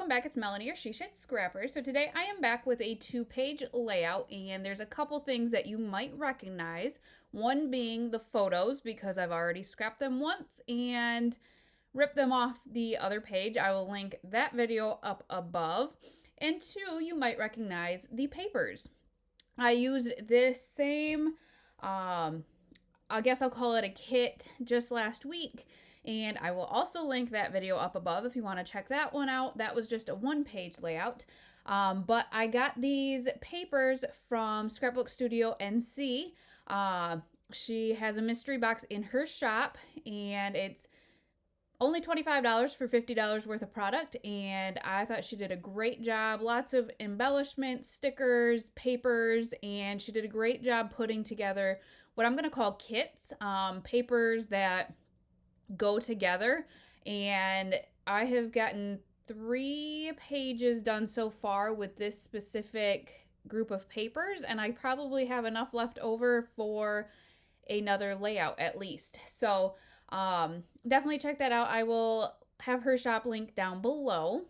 welcome back. It's Melanie, your She Shed Scrapper. So today I am back with a 2-page layout, and there's a couple things that you might recognize. One being the photos, because I've already scrapped them once and ripped them off the other page. I will link that video up above. And two, you might recognize the papers. I used this same, I guess I'll call it a kit, just last week. And I will also link that video up above if you want to check that one out. That was just a 1-page layout. But I got these papers from Scrapbook StudioNC. She has a mystery box in her shop, and it's only $25 for $50 worth of product, and I thought she did a great job. Lots of embellishments, stickers, papers, and she did a great job putting together what I'm going to call kits, papers that go together. And I have gotten 3 pages done so far with this specific group of papers, and I probably have enough left over for another layout at least. So definitely check that out. I will have her shop link down below.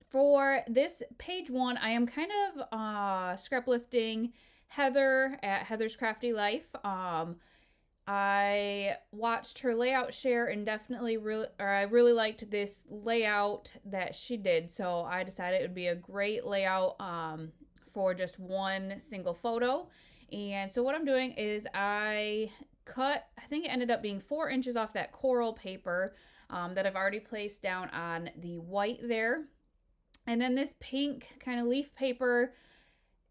For this page 1, I am kind of scrap lifting Heather at Heather's Crafty Life. I watched her layout share and definitely I really liked this layout that she did. So I decided it would be a great layout for just one single photo. And so what I'm doing is I cut, I think it ended up being 4 inches off that coral paper that I've already placed down on the white there. And then this pink kind of leaf paper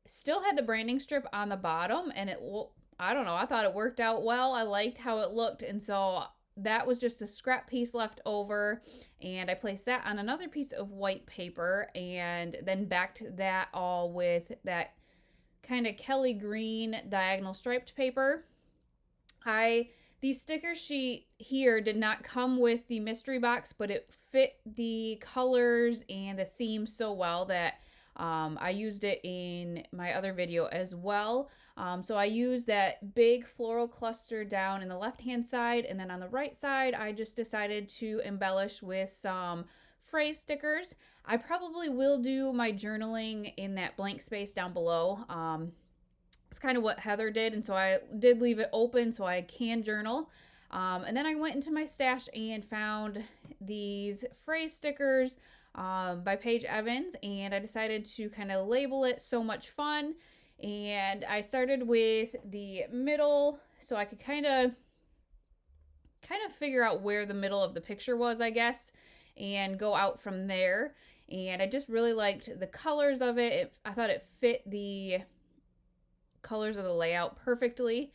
still had the branding strip on the bottom, and it will, I don't know, I thought it worked out well. I liked how it looked, and so that was just a scrap piece left over, and I placed that on another piece of white paper and then backed that all with that kind of Kelly green diagonal striped paper. The sticker sheet here did not come with the mystery box, but it fit the colors and the theme so well that I used it in my other video as well. So I used that big floral cluster down in the left-hand side, and then on the right side, I just decided to embellish with some phrase stickers. I probably will do my journaling in that blank space down below. It's kind of what Heather did, and so I did leave it open so I can journal. And then I went into my stash and found these phrase stickers by Paige Evans, and I decided to kind of label it So Much Fun. And I started with the middle so I could kind of figure out where the middle of the picture was, I guess, and go out from there. And I just really liked the colors of it. I thought it fit the colors of the layout perfectly.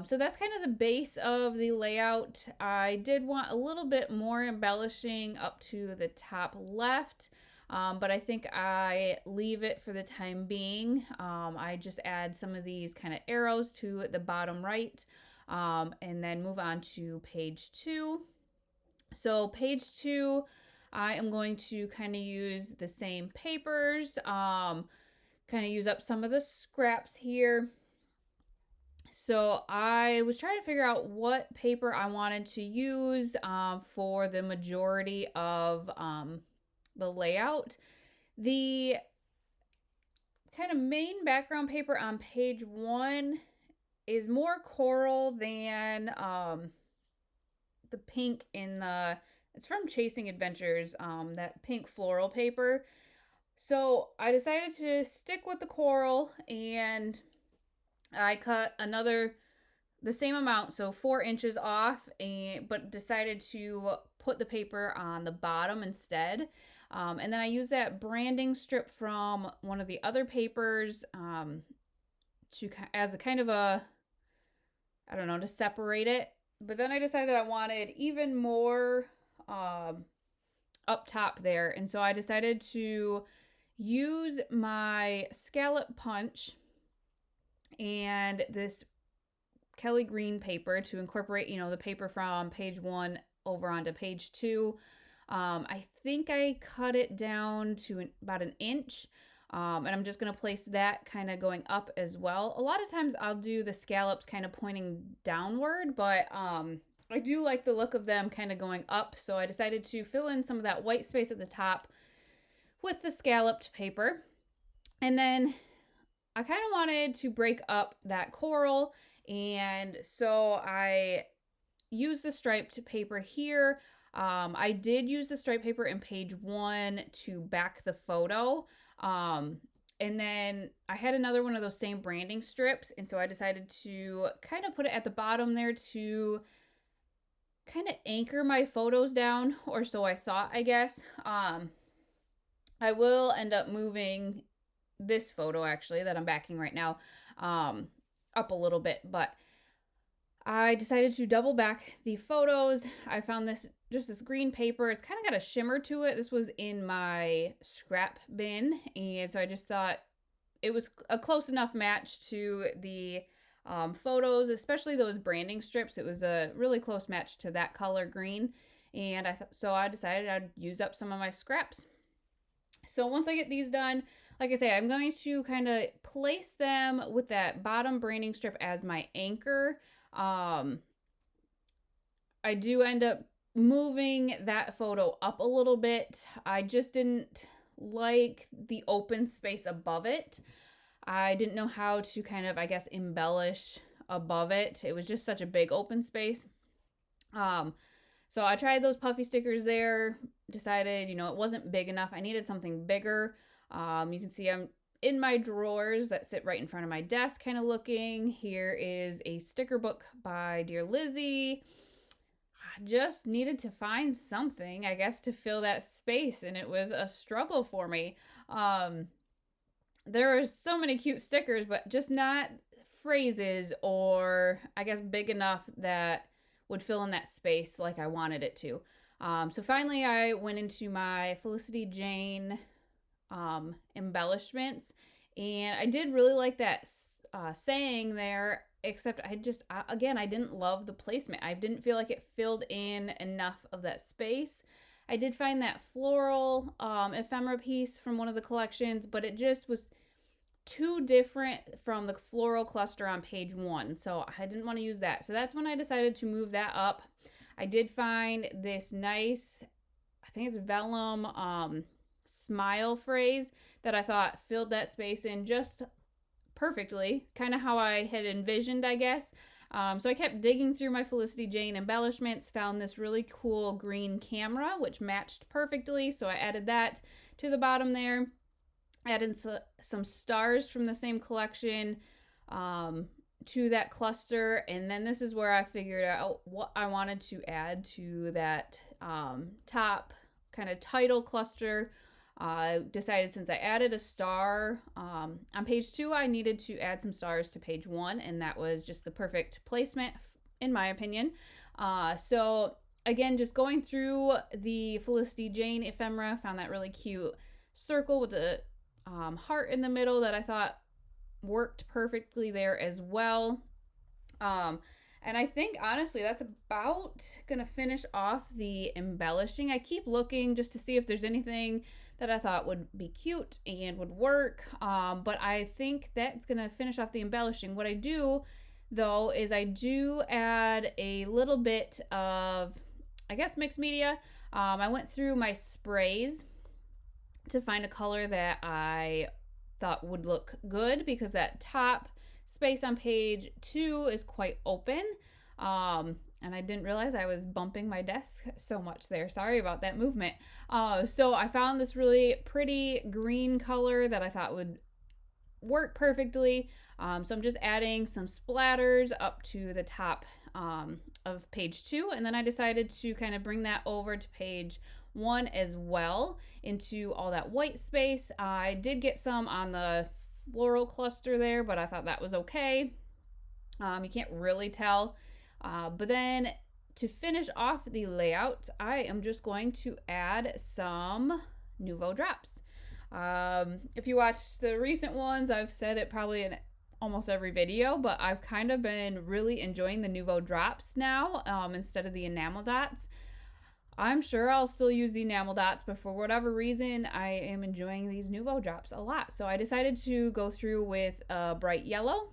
So that's kind of the base of the layout. I did want a little bit more embellishing up to the top left, but I think I leave it for the time being. I just add some of these kind of arrows to the bottom right, and then move on to page 2. So page 2, I am going to kind of use the same papers, kind of use up some of the scraps here. So I was trying to figure out what paper I wanted to use for the majority of the layout. The kind of main background paper on page 1 is more coral than the pink in the, it's from Chasing Adventures, that pink floral paper. So I decided to stick with the coral, and I cut the same amount, so 4 inches off, but decided to put the paper on the bottom instead. And then I used that branding strip from one of the other papers as a kind of a, I don't know, to separate it. But then I decided I wanted even more up top there, and so I decided to use my scallop punch and this Kelly green paper to incorporate, the paper from page 1 over onto page 2. I think I cut it down to about 1 inch, and I'm just going to place that kind of going up as well. A lot of times I'll do the scallops kind of pointing downward, but I do like the look of them kind of going up, so I decided to fill in some of that white space at the top with the scalloped paper. And then I kind of wanted to break up that coral, and so I used the striped paper here. I did use the striped paper in page 1 to back the photo. And then I had another one of those same branding strips, and so I decided to kind of put it at the bottom there to kind of anchor my photos down, or so I thought, I guess. I will end up moving this photo actually that I'm backing right now up a little bit, but I decided to double back the photos. I found this green paper. It's kind of got a shimmer to it. This was in my scrap bin, and so I just thought it was a close enough match to the photos, especially those branding strips. It was a really close match to that color green, and so I decided I'd use up some of my scraps. So once I get these done, like I say, I'm going to kind of place them with that bottom branding strip as my anchor. I do end up moving that photo up a little bit. I just didn't like the open space above it. I didn't know how to kind of, I guess, embellish above it. It was just such a big open space. So I tried those puffy stickers there, decided, it wasn't big enough. I needed something bigger. You can see I'm in my drawers that sit right in front of my desk kind of looking. Here is a sticker book by Dear Lizzie. I just needed to find something, I guess, to fill that space, and it was a struggle for me. There are so many cute stickers, but just not phrases or, I guess, big enough that would fill in that space like I wanted it to. So finally I went into my Felicity Jane embellishments, and I did really like that saying there, except I didn't love the placement. I didn't feel like it filled in enough of that space. I did find that floral ephemera piece from one of the collections, but it just was too different from the floral cluster on page 1, so I didn't want to use that. So that's when I decided to move that up. I did find this nice, I think it's vellum smile phrase that I thought filled that space in just perfectly, kind of how I had envisioned, I guess. So I kept digging through my Felicity Jane embellishments, found this really cool green camera, which matched perfectly, so I added that to the bottom there. Added some stars from the same collection to that cluster, and then this is where I figured out what I wanted to add to that top kind of title cluster. I decided since I added a star on page 2, I needed to add some stars to page 1, and that was just the perfect placement in my opinion. So again, just going through the Felicity Jane ephemera, found that really cute circle with a heart in the middle that I thought worked perfectly there as well. And I think honestly that's about gonna finish off the embellishing. I keep looking just to see if there's anything that I thought would be cute and would work, but I think that's gonna finish off the embellishing. What I do though is I do add a little bit of, I guess, mixed media. I went through my sprays to find a color that I thought would look good, because that top space on page 2 is quite open, and I didn't realize I was bumping my desk so much there. Sorry about that movement. So I found this really pretty green color that I thought would work perfectly. So I'm just adding some splatters up to the top of page 2, and then I decided to kind of bring that over to page 1 as well, into all that white space. I did get some on the floral cluster there, but I thought that was okay. You can't really tell. But then to finish off the layout, I am just going to add some Nouveau drops. If you watch the recent ones, I've said it probably in almost every video, but I've kind of been really enjoying the Nouveau drops now instead of the enamel dots. I'm sure I'll still use the enamel dots, but for whatever reason, I am enjoying these Nouveau drops a lot. So I decided to go through with a bright yellow.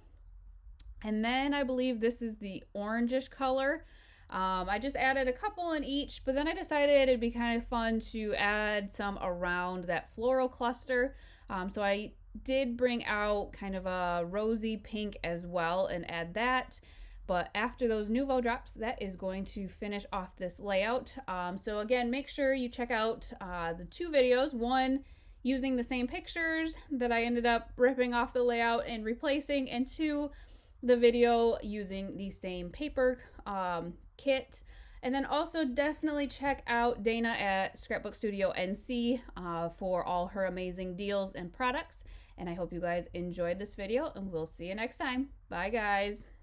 And then I believe this is the orangish color. I just added a couple in each, but then I decided it'd be kind of fun to add some around that floral cluster. So I did bring out kind of a rosy pink as well and add that. But after those Nuvo drops, that is going to finish off this layout. So again, make sure you check out the two videos. One using the same pictures that I ended up ripping off the layout and replacing, and two, the video using the same paper kit. And then also definitely check out Dana at Scrapbook StudioNC for all her amazing deals and products. And I hope you guys enjoyed this video, and we'll see you next time. Bye, guys.